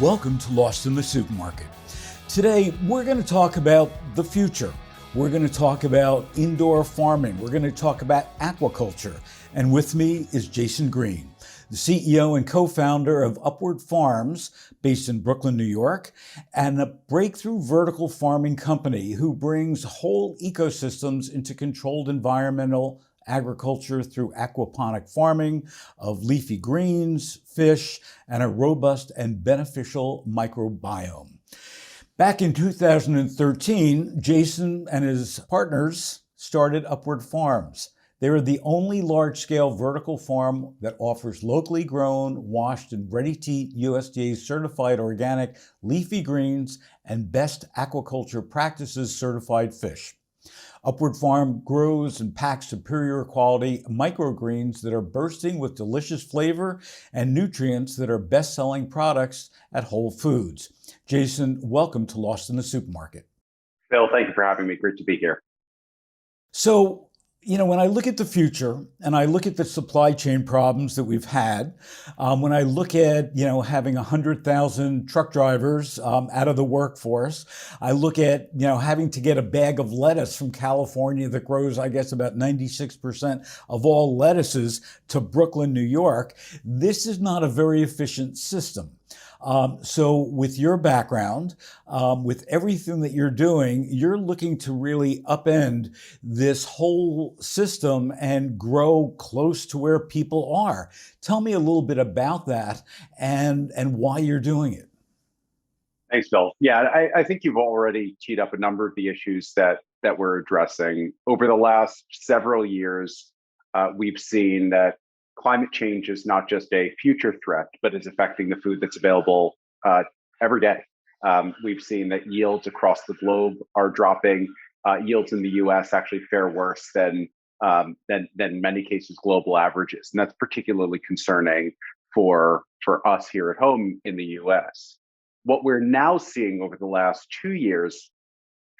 Welcome to Lost in the Supermarket. Today, we're going to talk about the future. We're going to talk about indoor farming. We're going to talk about aquaculture. And with me is Jason Green, the CEO and co-founder of Upward Farms, based in Brooklyn, New York, and a breakthrough vertical farming company who brings whole ecosystems into controlled environmental agriculture through aquaponic farming of leafy greens, fish, and a robust and beneficial microbiome. Back in 2013, Jason and his partners started Upward Farms. They are the only large-scale vertical farm that offers locally grown, washed, and ready-to-eat USDA certified organic leafy greens and best aquaculture practices certified fish. Upward Farm grows and packs superior quality microgreens that are bursting with delicious flavor and nutrients that are best-selling products at Whole Foods. Jason, welcome to Lost in the Supermarket. Phil, thank you for having me. Great to be here. So, when I look at the future and I look at the supply chain problems that we've had, when I look at, having 100,000 truck drivers out of the workforce, I look at, having to get a bag of lettuce from California that grows, I guess, about 96% of all lettuces to Brooklyn, New York. This is not a very efficient system. So with your background, with everything that you're doing, you're looking to really upend this whole system and grow close to where people are. Tell me a little bit about that and why you're doing it. Thanks, Phil. Yeah, I think you've already teed up a number of the issues that we're addressing. Over the last several years, we've seen that climate change is not just a future threat, but is affecting the food that's available every day. We've seen that yields across the globe are dropping. Yields in the U.S. actually fare worse than many cases global averages, and that's particularly concerning for us here at home in the U.S. What we're now seeing over the last 2 years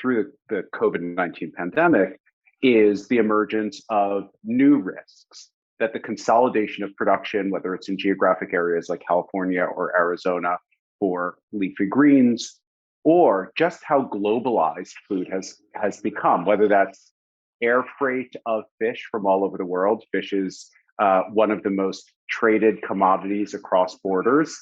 through the COVID-19 pandemic is the emergence of new risks, that the consolidation of production, whether it's in geographic areas like California or Arizona for leafy greens, or just how globalized food has become, whether that's air freight of fish from all over the world. Fish is one of the most traded commodities across borders,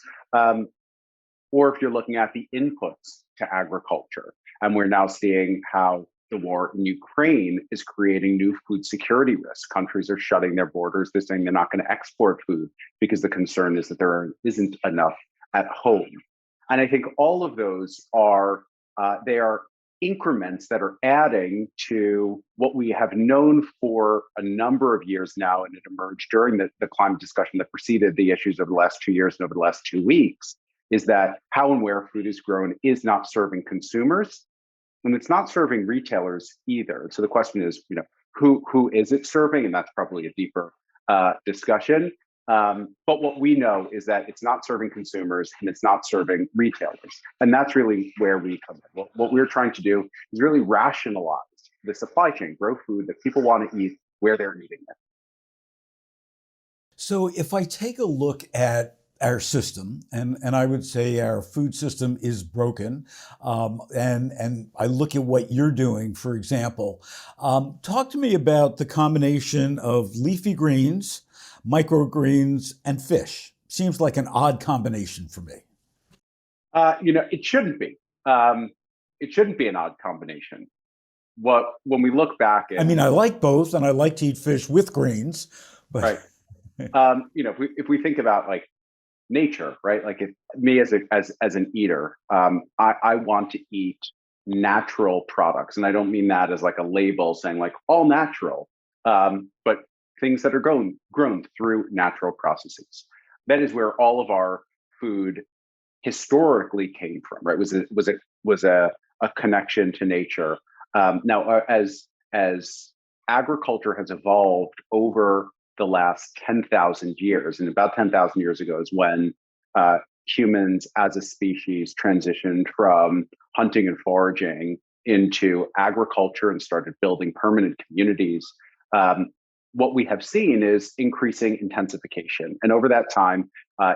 or if you're looking at the inputs to agriculture. And we're now seeing how the war in Ukraine is creating new food security risks. Countries are shutting their borders. They're saying they're not going to export food because the concern is that there isn't enough at home. And I think all of those are they are increments that are adding to what we have known for a number of years now, and it emerged during the climate discussion that preceded the issues over the last 2 years and over the last 2 weeks, is that how and where food is grown is not serving consumers. And it's not serving retailers either. So the question is, who is it serving? And that's probably a deeper discussion. But what we know is that it's not serving consumers and it's not serving retailers. And that's really where we come in. What we're trying to do is really rationalize the supply chain, grow food that people want to eat where they're eating it. So if I take a look at our system, and I would say our food system is broken. And I look at what you're doing, for example. Talk to me about the combination of leafy greens, microgreens, and fish. Seems like an odd combination for me. It shouldn't be. It shouldn't be an odd combination. When we look back at, I like both, and I like to eat fish with greens. But right. If we think about like nature, right? Like if me as an eater, I want to eat natural products, and I don't mean that as like a label saying like all natural, but things that are grown through natural processes. That is where all of our food historically came from, right? Was a connection to nature. Now, as agriculture has evolved over the last 10,000 years, and about 10,000 years ago is when humans as a species transitioned from hunting and foraging into agriculture and started building permanent communities. what we have seen is increasing intensification. And over that time,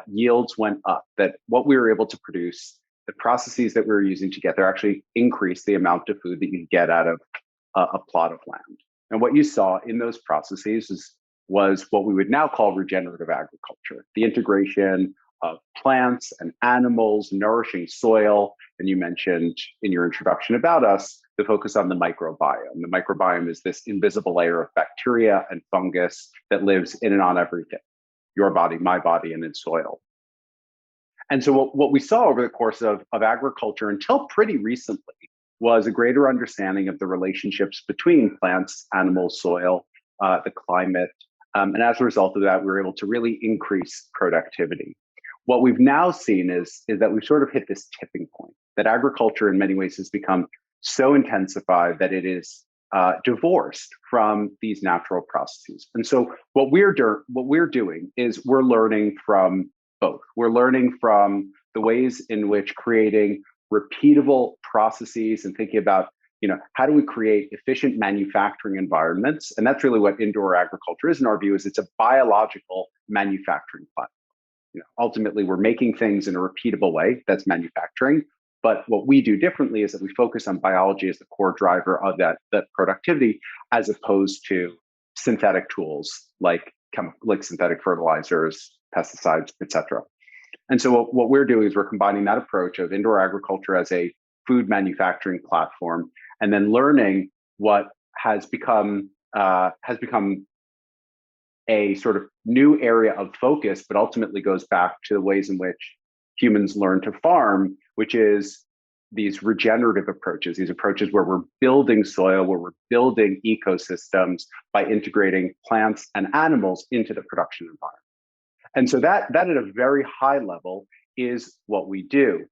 yields went up, that what we were able to produce, the processes that we were using to get there actually increased the amount of food that you get out of a plot of land. And what you saw in those processes was what we would now call regenerative agriculture, the integration of plants and animals, nourishing soil. And you mentioned in your introduction about us, the focus on the microbiome. The microbiome is this invisible layer of bacteria and fungus that lives in and on everything, your body, my body, and in soil. And so what we saw over the course of agriculture until pretty recently was a greater understanding of the relationships between plants, animals, soil, the climate. And as a result of that, we were able to really increase productivity. What we've now seen is that we've sort of hit this tipping point, that agriculture in many ways has become so intensified that it is divorced from these natural processes. And so what we're doing is we're learning from both. We're learning from the ways in which creating repeatable processes and thinking about, how do we create efficient manufacturing environments? And that's really what indoor agriculture is in our view, is it's a biological manufacturing platform. Ultimately, we're making things in a repeatable way. That's manufacturing. But what we do differently is that we focus on biology as the core driver of that productivity, as opposed to synthetic tools like synthetic fertilizers, pesticides, et cetera. And so what we're doing is we're combining that approach of indoor agriculture as a food manufacturing platform, and then learning what has become a sort of new area of focus, but ultimately goes back to the ways in which humans learn to farm, which is these regenerative approaches, these approaches where we're building soil, where we're building ecosystems by integrating plants and animals into the production environment. And so that at a very high level is what we do.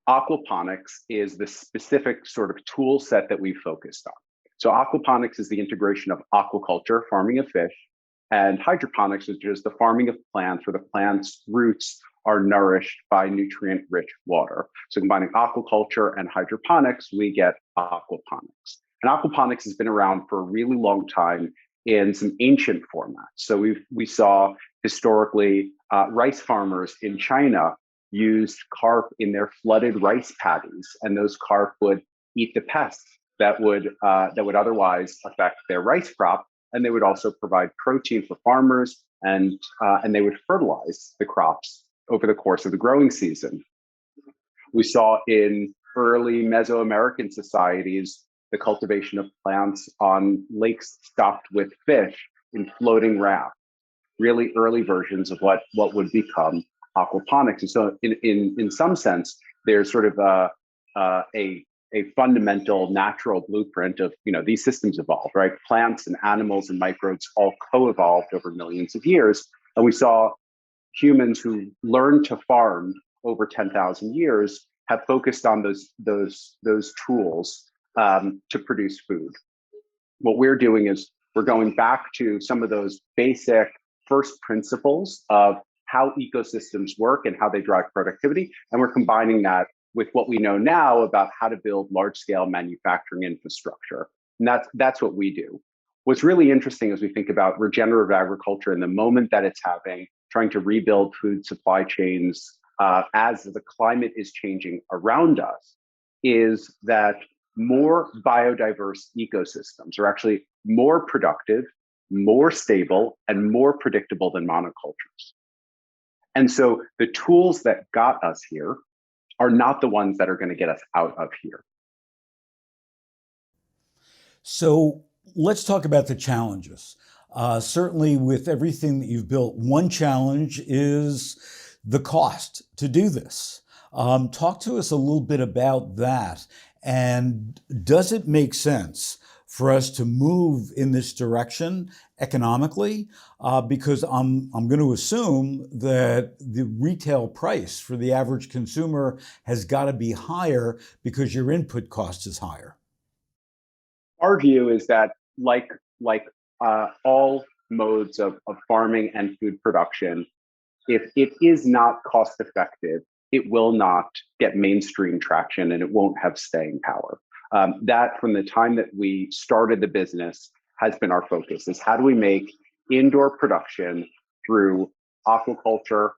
Aquaponics is the specific sort of tool set that we focused on. So aquaponics is the integration of aquaculture, farming of fish, and hydroponics, which is the farming of plants, where the plant's roots are nourished by nutrient-rich water. So combining aquaculture and hydroponics, we get aquaponics. And aquaponics has been around for a really long time in some ancient formats. So we saw historically rice farmers in China used carp in their flooded rice paddies, and those carp would eat the pests that would otherwise affect their rice crop, and they would also provide protein for farmers, and they would fertilize the crops over the course of the growing season. We saw in early Mesoamerican societies the cultivation of plants on lakes stocked with fish in floating rafts, really early versions of what would become aquaponics. And so in some sense, there's sort of a fundamental natural blueprint of, these systems evolved, right? Plants and animals and microbes all co-evolved over millions of years. And we saw humans who learned to farm over 10,000 years have focused on those tools to produce food. What we're doing is we're going back to some of those basic first principles of how ecosystems work and how they drive productivity, and we're combining that with what we know now about how to build large-scale manufacturing infrastructure. And that's what we do. What's really interesting as we think about regenerative agriculture and the moment that it's having, trying to rebuild food supply chains as the climate is changing around us, is that more biodiverse ecosystems are actually more productive, more stable, and more predictable than monocultures. And so the tools that got us here are not the ones that are going to get us out of here. So let's talk about the challenges. Certainly with everything that you've built, one challenge is the cost to do this. Talk to us a little bit about that. And does it make sense for us to move in this direction economically? Because I'm going to assume that the retail price for the average consumer has got to be higher because your input cost is higher. Our view is that like all modes of farming and food production, if it is not cost effective, it will not get mainstream traction and it won't have staying power. That from the time that we started the business has been our focus, is how do we make indoor production through aquaculture,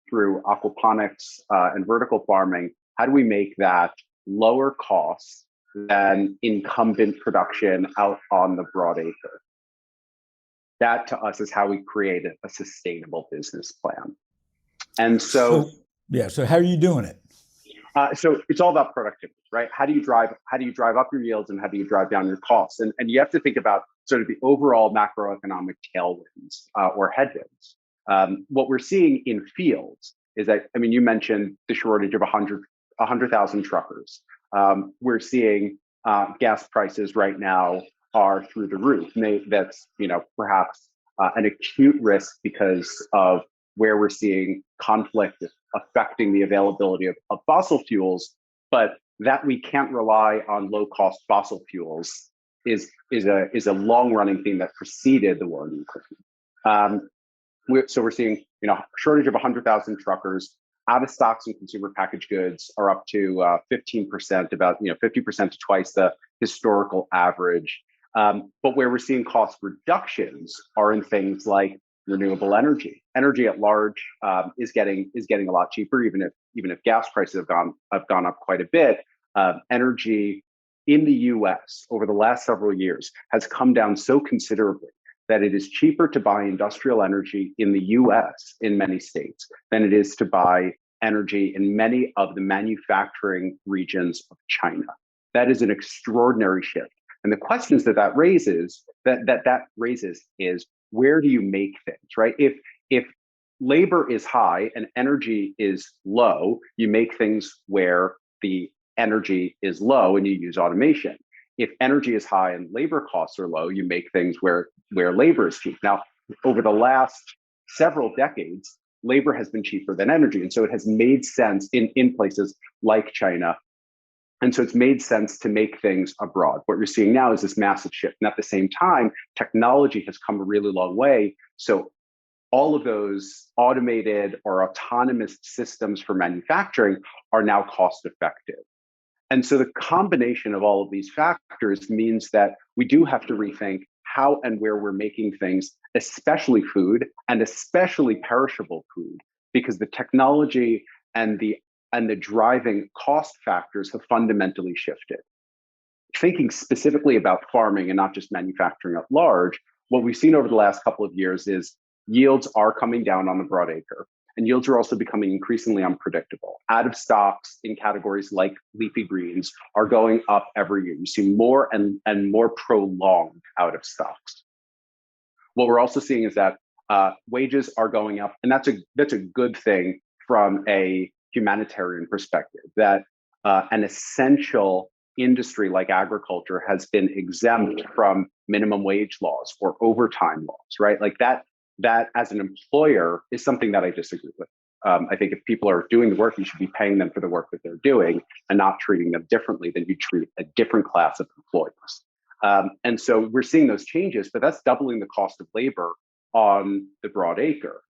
through aquaponics and vertical farming, how do we make that lower cost than incumbent production out on the broad acre? That to us is how we create a sustainable business plan. And so how are you doing it? So it's all about productivity, right? How do you drive up your yields and how do you drive down your costs? And you have to think about sort of the overall macroeconomic tailwinds or headwinds. What we're seeing in fields is that, I mean, you mentioned the shortage of 100,000 truckers. We're seeing gas prices right now are through the roof. And that's, perhaps an acute risk because of where we're seeing conflict affecting the availability of fossil fuels, but that we can't rely on low-cost fossil fuels is a long-running theme that preceded the war in Ukraine. So we're seeing, a shortage of 100,000 truckers. Out of stocks and consumer packaged goods are up to 15%, about 50% to twice the historical average. But where we're seeing cost reductions are in things like renewable energy. Energy at large is getting a lot cheaper, even if gas prices have gone up quite a bit. Energy in the U.S. over the last several years has come down so considerably that it is cheaper to buy industrial energy in the U.S. in many states than it is to buy energy in many of the manufacturing regions of China. That is an extraordinary shift. And the questions that raises is, where do you make things, right? If labor is high and energy is low, you make things where the energy is low and you use automation. If energy is high and labor costs are low, you make things where labor is cheap. Now, over the last several decades, labor has been cheaper than energy. And so it has made sense in places like China. And so it's made sense to make things abroad. What you're seeing now is this massive shift. And at the same time, technology has come a really long way. So all of those automated or autonomous systems for manufacturing are now cost effective. And so the combination of all of these factors means that we do have to rethink how and where we're making things, especially food and especially perishable food, because the technology and the driving cost factors have fundamentally shifted. Thinking specifically about farming and not just manufacturing at large, what we've seen over the last couple of years is yields are coming down on the broad acre. And yields are also becoming increasingly unpredictable. Out of stocks in categories like leafy greens are going up every year. You see more and more prolonged out of stocks. What we're also seeing is that wages are going up, and that's a good thing from a humanitarian perspective. That an essential industry like agriculture has been exempt from minimum wage laws or overtime laws, right? Like that as an employer is something that I disagree with. I think if people are doing the work, you should be paying them for the work that they're doing and not treating them differently than you treat a different class of employees. And so we're seeing those changes, but that's doubling the cost of labor on the broad acre,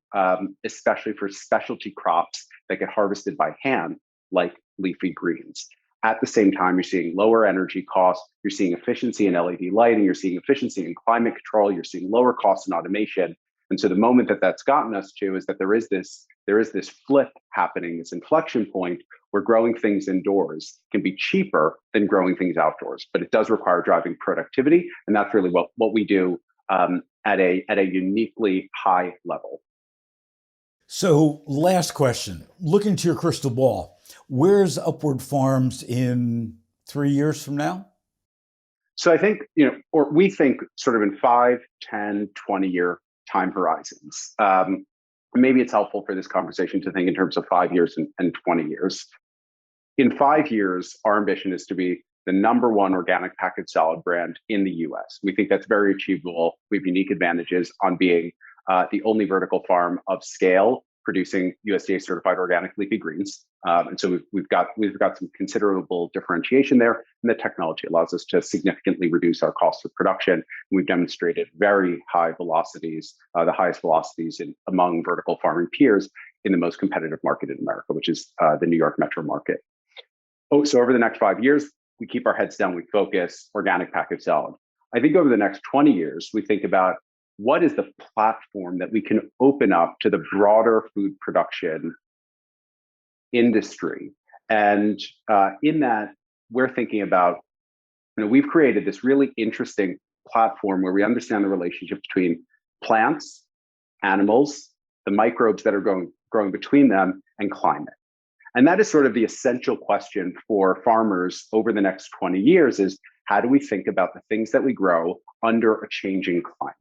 especially for specialty crops that get harvested by hand, like leafy greens. At the same time, you're seeing lower energy costs, you're seeing efficiency in LED lighting, you're seeing efficiency in climate control, you're seeing lower costs in automation. And so the moment that's gotten us to is that there is this flip happening, this inflection point where growing things indoors can be cheaper than growing things outdoors. But it does require driving productivity, and that's really what we do at a uniquely high level. So last question, look into your crystal ball. Where's Upward Farms in 3 years from now? So I think, or we think sort of in 5, 10, 20-year time horizons. Maybe it's helpful for this conversation to think in terms of 5 years and 20 years. In 5 years, our ambition is to be the #1 organic packaged salad brand in the US. We think that's very achievable. We have unique advantages on being the only vertical farm of scale producing USDA certified organic leafy greens. And so we've got some considerable differentiation there. And the technology allows us to significantly reduce our cost of production. And we've demonstrated very high velocities, the highest velocities among vertical farming peers in the most competitive market in America, which is the New York metro market. So over the next 5 years, we keep our heads down, we focus organic packaged salad. I think over the next 20 years, we think about what is the platform that we can open up to the broader food production industry. And in that, we're thinking about, we've created this really interesting platform where we understand the relationship between plants, animals, the microbes that are growing between them, and climate. And that is sort of the essential question for farmers over the next 20 years is, how do we think about the things that we grow under a changing climate?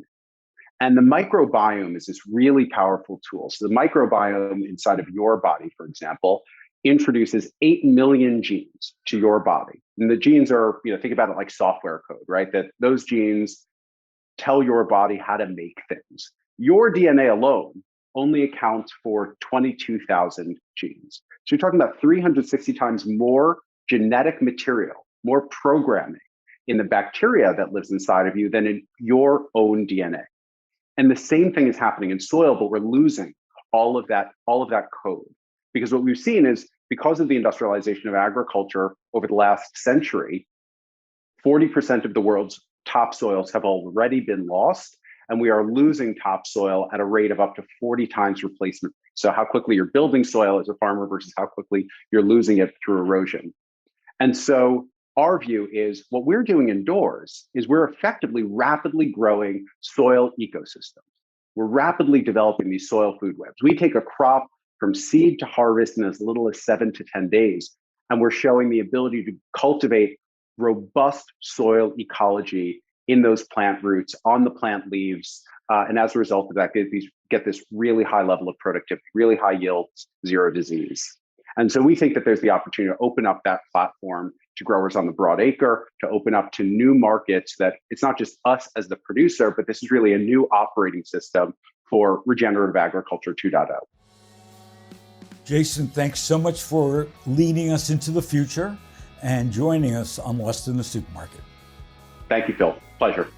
And the microbiome is this really powerful tool. So the microbiome inside of your body, for example, introduces 8 million genes to your body. And the genes are, think about it like software code, right? That those genes tell your body how to make things. Your DNA alone only accounts for 22,000 genes. So you're talking about 360 times more genetic material, more programming in the bacteria that lives inside of you than in your own DNA. And the same thing is happening in soil, but we're losing all of that code. Because what we've seen is, because of the industrialization of agriculture over the last century, 40% of the world's topsoils have already been lost, and we are losing topsoil at a rate of up to 40 times replacement. So how quickly you're building soil as a farmer versus how quickly you're losing it through erosion. And so our view is what we're doing indoors is we're effectively rapidly growing soil ecosystems. We're rapidly developing these soil food webs. We take a crop from seed to harvest in as little as 7 to 10 days, and we're showing the ability to cultivate robust soil ecology in those plant roots, on the plant leaves, and as a result of that, get this really high level of productivity, really high yields, zero disease. And so we think that there's the opportunity to open up that platform to growers on the broad acre, to open up to new markets, that it's not just us as the producer, but this is really a new operating system for regenerative agriculture 2.0. Jason, thanks so much for leading us into the future and joining us on Lost in the Supermarket. Thank you, Phil. Pleasure.